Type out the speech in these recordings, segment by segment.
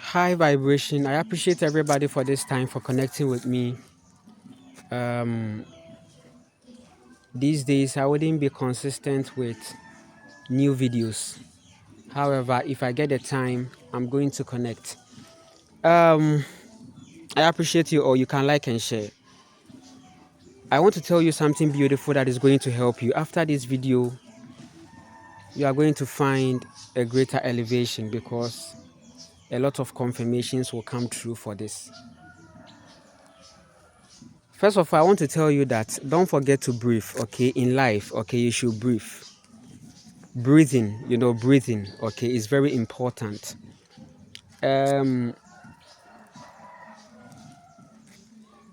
High vibration. I appreciate everybody for this time for connecting with me. Um, these days, I wouldn't be consistent with new videos. However, if I get the time, I'm going to connect. Um, I appreciate you all. You can like and share. I want to tell you something beautiful that is going to help you. After this video, you are going to find a greater elevation because a lot of confirmations will come true for this. First of all, I want to tell you that don't forget to breathe, okay? In life, okay, you should breathe. Breathing, okay, is very important.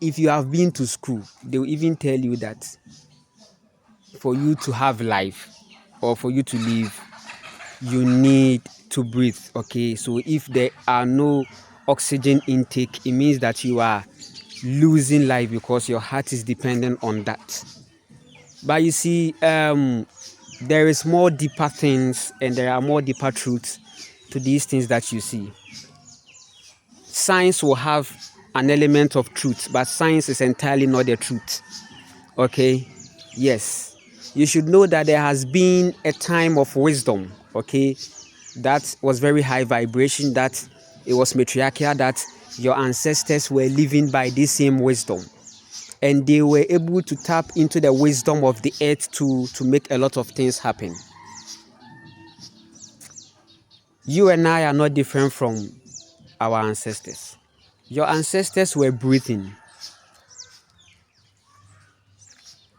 If you have been to school, they will even tell you that for you to have life or for you to live, you need to breathe, okay? So if there are no oxygen intake, it means that you are losing life because your heart is dependent on that. But you see, there is more deeper things and there are more deeper truths to these things that you see. Science will have an element of truth, but science is entirely not the truth. Okay? Yes. You should know that there has been a time of wisdom, okay? That was very high vibration, that it was matriarchal, that your ancestors were living by this same wisdom. And they were able to tap into the wisdom of the earth to make a lot of things happen. You and I are not different from our ancestors. Your ancestors were breathing.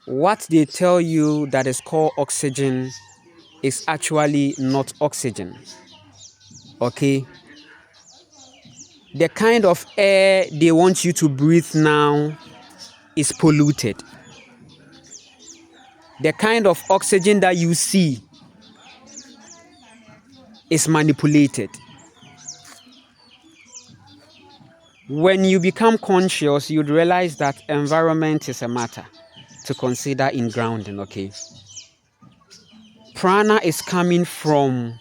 What they tell you that is called oxygen is actually not oxygen. Okay? The kind of air they want you to breathe now is polluted. The kind of oxygen that you see is manipulated. When you become conscious, you'd realize that environment is a matter to consider in grounding, okay? Prana is coming from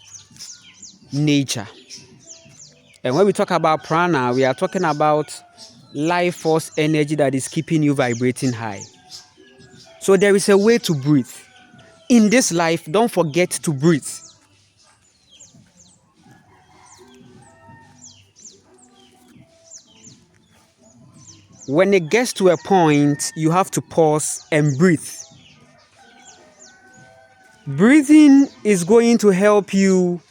nature. And when we talk about prana, we are talking about life force energy that is keeping you vibrating high. So there is a way to breathe. In this life, don't forget to breathe. When it gets to a point, you have to pause and breathe. Breathing is going to help you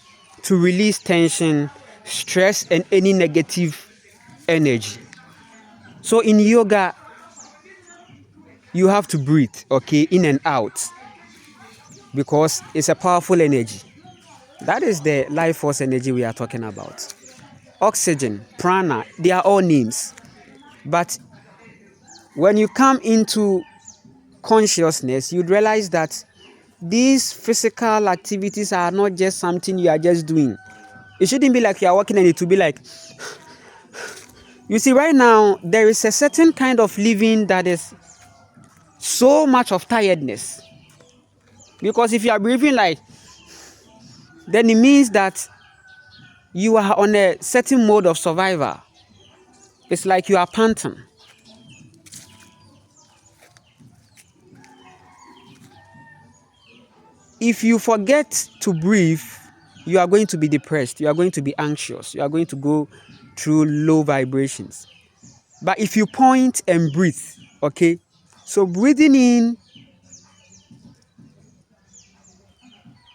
to release tension, stress, and any negative energy. So in yoga, you have to breathe, okay, in and out, because it's a powerful energy. That is the life force energy we are talking about. Oxygen, prana, they are all names. But when you come into consciousness, you'd realize that these physical activities are not just something you are just doing. It shouldn't be like you are walking and it will be like, you see, right now, there is a certain kind of living that is so much of tiredness. Because if you are breathing like, then it means that you are on a certain mode of survival. It's like you are panting. If you forget to breathe, you are going to be depressed. You are going to be anxious. You are going to go through low vibrations. But if you point and breathe, okay? So breathing in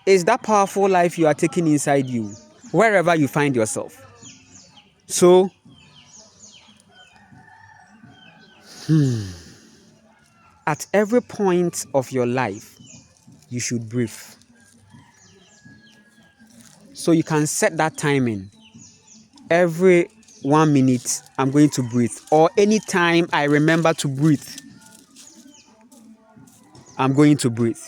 is that powerful life you are taking inside you, wherever you find yourself. So, at every point of your life, you should breathe. So you can set that timing. Every 1 minute, I'm going to breathe. Or anytime I remember to breathe, I'm going to breathe.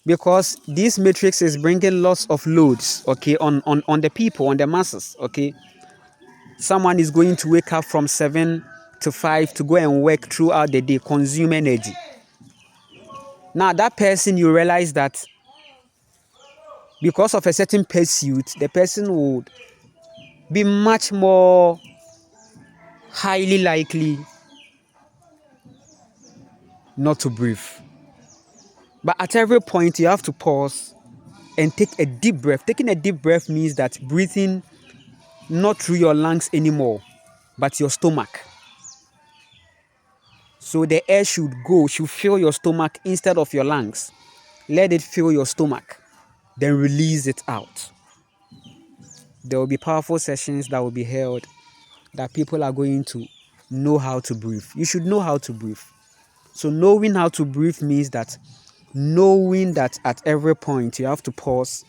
Because this matrix is bringing lots of loads, okay, on the people, on the masses, okay. Someone is going to wake up from 7 to 5 to go and work throughout the day, consume energy. Now, that person, you realize that because of a certain pursuit, the person would be much more highly likely not to breathe. But at every point, you have to pause and take a deep breath. Taking a deep breath means that breathing not through your lungs anymore, but your stomach. So the air should fill your stomach instead of your lungs. Let it fill your stomach, then release it out. There will be powerful sessions that will be held that people are going to know how to breathe. You should know how to breathe. So knowing how to breathe means that knowing that at every point you have to pause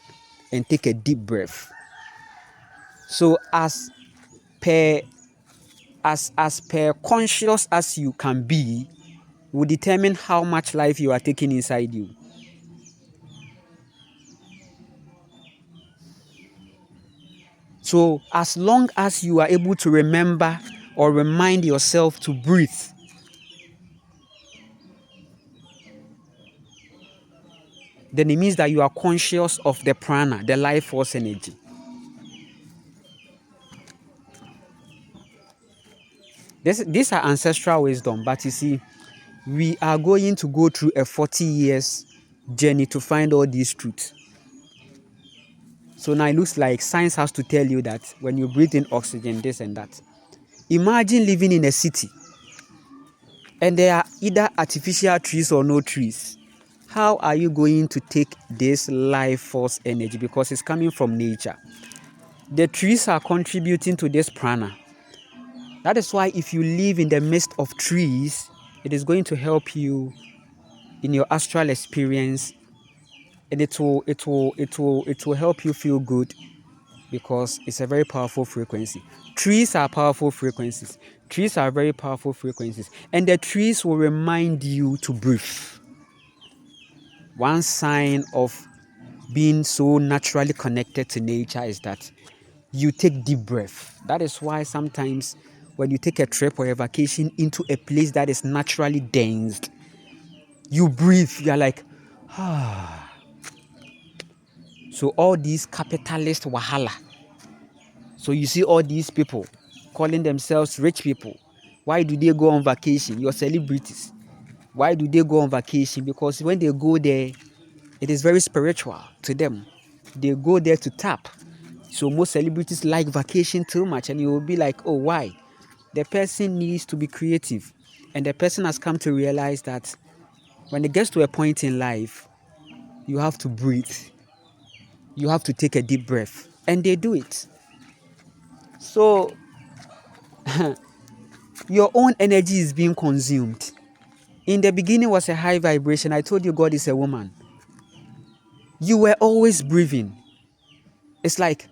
and take a deep breath. So per as per conscious as you can be will determine how much life you are taking inside you. So as long as you are able to remember or remind yourself to breathe, then it means that you are conscious of the prana, the life force energy. These are ancestral wisdom, but you see, we are going to go through a 40 years journey to find all these truths. So now it looks like science has to tell you that when you breathe in oxygen, this and that. Imagine living in a city and there are either artificial trees or no trees. How are you going to take this life force energy? Because it's coming from nature. The trees are contributing to this prana. That is why if you live in the midst of trees, it is going to help you in your astral experience, and it will help you feel good because it's a very powerful frequency. Trees are powerful frequencies. Trees are very powerful frequencies, and the trees will remind you to breathe. One sign of being so naturally connected to nature is that you take deep breath. That is why sometimes when you take a trip or a vacation into a place that is naturally dense, you breathe, you are like, ah. So all these capitalist wahala. So you see all these people calling themselves rich people. Why do they go on vacation? Your celebrities. Why do they go on vacation? Because when they go there, it is very spiritual to them. They go there to tap. So most celebrities like vacation too much, and you will be like, oh, why? The person needs to be creative. And the person has come to realize that when it gets to a point in life, you have to breathe. You have to take a deep breath. And they do it. So your own energy is being consumed. In the beginning was a high vibration. I told you God is a woman. You were always breathing. It's like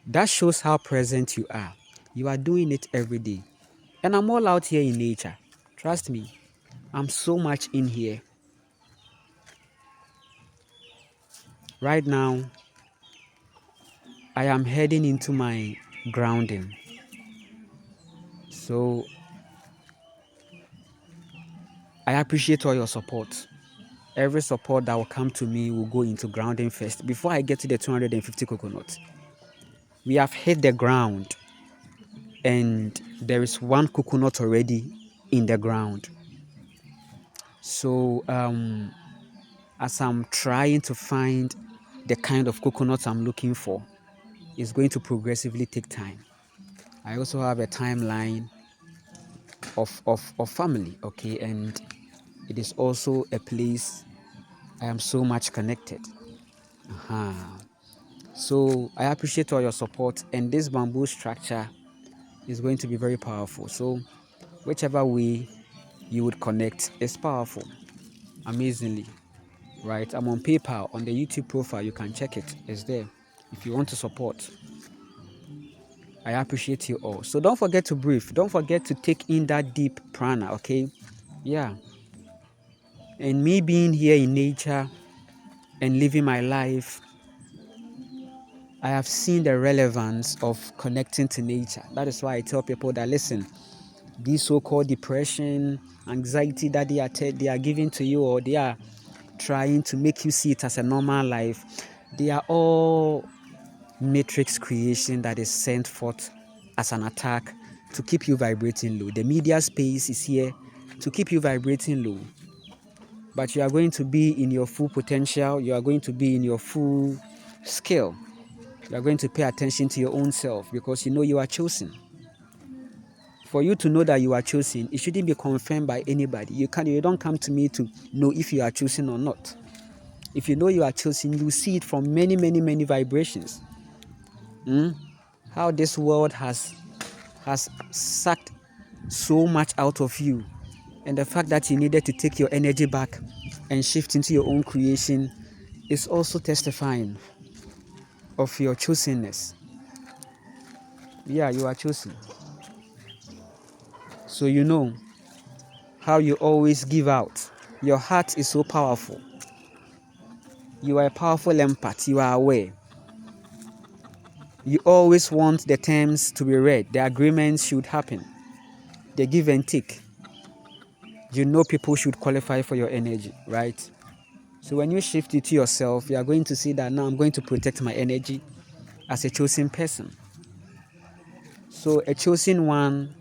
that shows how present you are. You are doing it every day. And I'm all out here in nature. Trust me. I'm so much in here. Right now, I am heading into my grounding. So I appreciate all your support. Every support that will come to me will go into grounding first. Before I get to the 250 coconuts, we have hit the ground and there is one coconut already in the ground. So as I'm trying to find the kind of coconuts I'm looking for, it's going to progressively take time. I also have a timeline of family, okay, and it is also a place I am so much connected. So I appreciate all your support, and this bamboo structure is going to be very powerful. So whichever way you would connect is powerful, amazingly, right? I'm on PayPal. On the YouTube profile, you can check it. It's there if you want to support. I appreciate you all. So don't forget to breathe. Don't forget to take in that deep prana, okay? Yeah. And me being here in nature and living my life, I have seen the relevance of connecting to nature. That is why I tell people that, listen, this so-called depression, anxiety that they are giving to you, or they are trying to make you see it as a normal life, they are all matrix creation that is sent forth as an attack to keep you vibrating low. The media space is here to keep you vibrating low. But you are going to be in your full potential. You are going to be in your full skill. You are going to pay attention to your own self because you know you are chosen. For you to know that you are chosen, it shouldn't be confirmed by anybody. You don't come to me to know if you are chosen or not. If you know you are chosen, you see it from many, many, many vibrations. How this world has sucked so much out of you, and the fact that you needed to take your energy back and shift into your own creation is also testifying of your chosenness. Yeah, you are chosen. So you know how you always give out. Your heart is so powerful. You are a powerful empath. You are aware. You always want the terms to be read. The agreements should happen. The give and take. You know people should qualify for your energy, right? So when you shift it to yourself, you are going to see that now I'm going to protect my energy as a chosen person. So a chosen one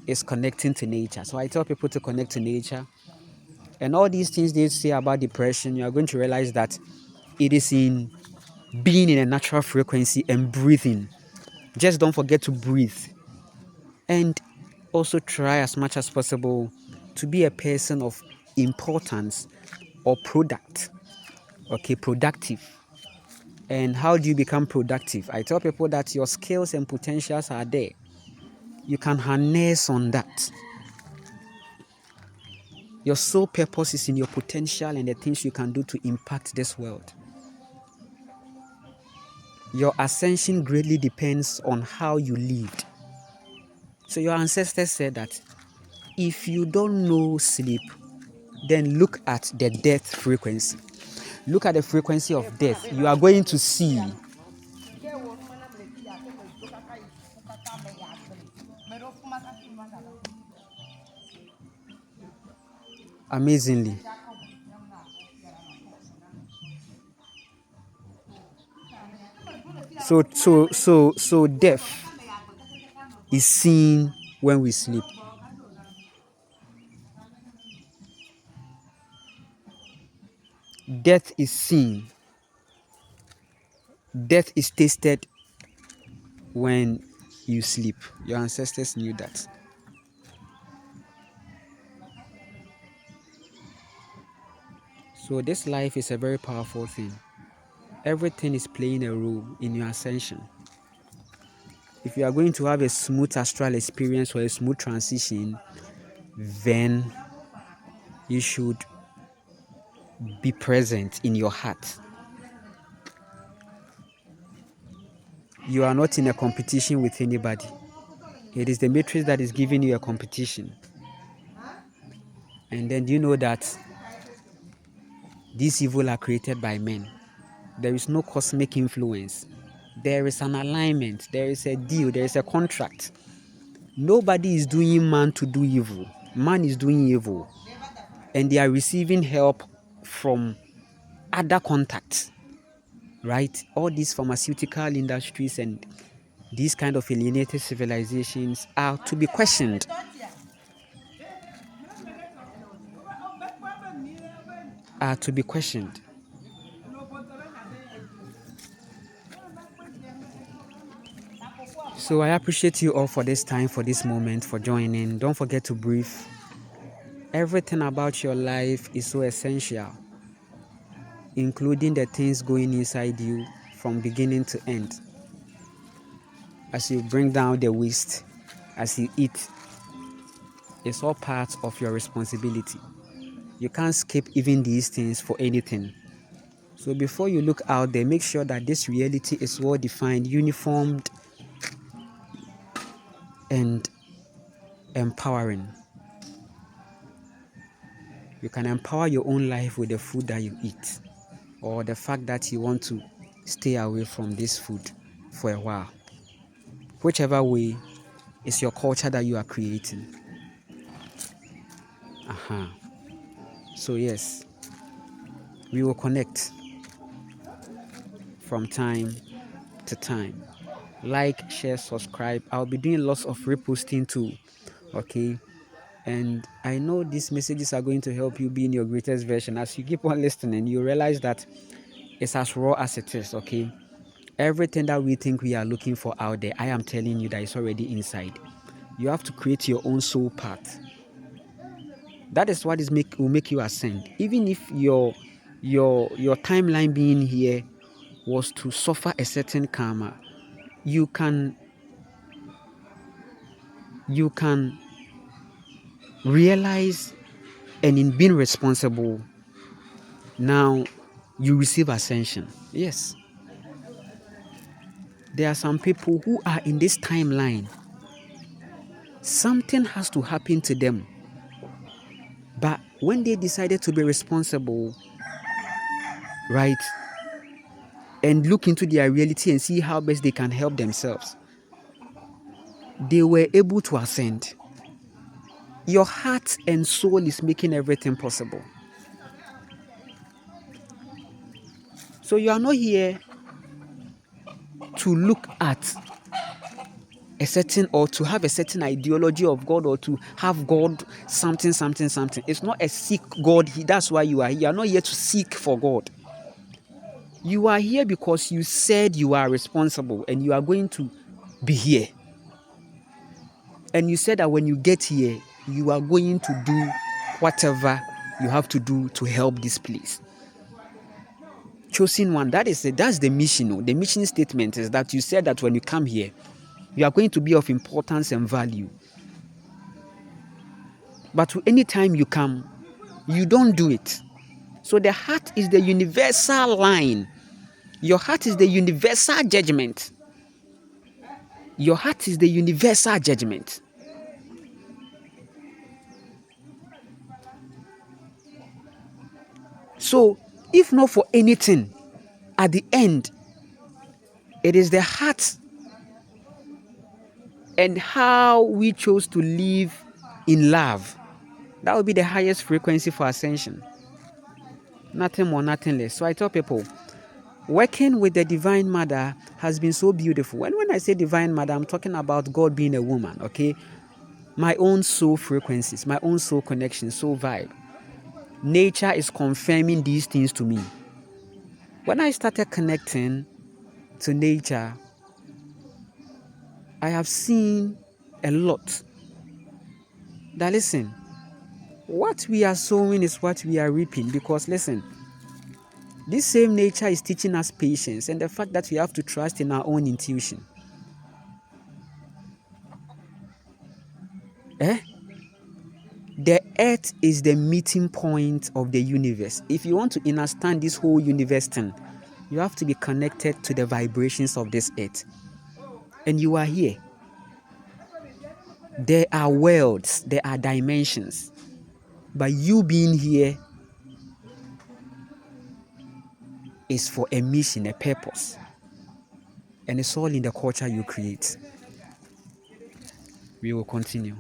is connecting to nature. So I tell people to connect to nature. And all these things they say about depression, you are going to realize that it is in being in a natural frequency and breathing. Just don't forget to breathe. And also try as much as possible to be a person of importance or product. Okay, productive. And how do you become productive? I tell people that your skills and potentials are there. You can harness on that. Your sole purpose is in your potential and the things you can do to impact this world. Your ascension greatly depends on how you lived. So your ancestors said that if you don't know sleep, then look at the death frequency. Look at the frequency of death. You are going to see amazingly. So death is seen when we sleep. Death is seen. Death is tasted when you sleep. Your ancestors knew that. So this life is a very powerful thing. Everything is playing a role in your ascension. If you are going to have a smooth astral experience or a smooth transition, then you should be present in your heart. You are not in a competition with anybody. It is the matrix that is giving you a competition. And then do you know that these evil are created by men? There is no cosmic influence. There is an alignment. There is a deal. There is a contract. Nobody is doing man to do evil. Man is doing evil. And they are receiving help from other contacts, right? All these pharmaceutical industries and these kind of alienated civilizations are to be questioned. Are to be questioned. So I appreciate you all for this time, for this moment, for joining. Don't forget to breathe. Everything about your life is so essential, including the things going inside you from beginning to end. As you bring down the waste, as you eat, it's all part of your responsibility. You can't skip even these things for anything. So before you look out there, make sure that this reality is well defined, uniformed, and empowering. You can empower your own life with the food that you eat, or the fact that you want to stay away from this food for a while. Whichever way is your culture that you are creating. So yes, we will connect from time to time. Like, share, subscribe. I'll be doing lots of reposting too. Okay. And I know these messages are going to help you be in your greatest version. As you keep on listening, you realize that it's as raw as it is. Okay. Everything that we think we are looking for out there, I am telling you that it's already inside. You have to create your own soul path. That is what will make you ascend. Even if your timeline being here was to suffer a certain karma, you can realize, and in being responsible, now you receive ascension. Yes, there are some people who are in this timeline. Something has to happen to them, but when they decided to be responsible, right, and look into their reality and see how best they can help themselves, they were able to ascend. Your heart and soul is making everything possible. So you are not here to look at a certain, or to have a certain ideology of God, or to have God something. It's not a seek God. That's why you are here. You are not here to seek for God. You are here because you said you are responsible and you are going to be here. And you said that when you get here, you are going to do whatever you have to do to help this place. Chosen one, that's the mission. The mission statement is that you said that when you come here, you are going to be of importance and value. But any time you come, you don't do it. So the heart is the universal line. Your heart is the universal judgment. Your heart is the universal judgment. So, if not for anything, at the end, it is the heart and how we chose to live in love. That will be the highest frequency for ascension. Nothing more, nothing less. So I tell people, working with the Divine Mother has been so beautiful. And when I say Divine Mother, I'm talking about God being a woman, okay? My own soul frequencies, my own soul connection, soul vibe. Nature is confirming these things to me. When I started connecting to nature, I have seen a lot. That listen, what we are sowing is what we are reaping. Because listen, this same nature is teaching us patience and the fact that we have to trust in our own intuition. The earth is the meeting point of the universe. If you want to understand this whole universe thing, you have to be connected to the vibrations of this earth. And you are here. There are worlds, there are dimensions. But you being here is for a mission, a purpose. And it's all in the culture you create. We will continue.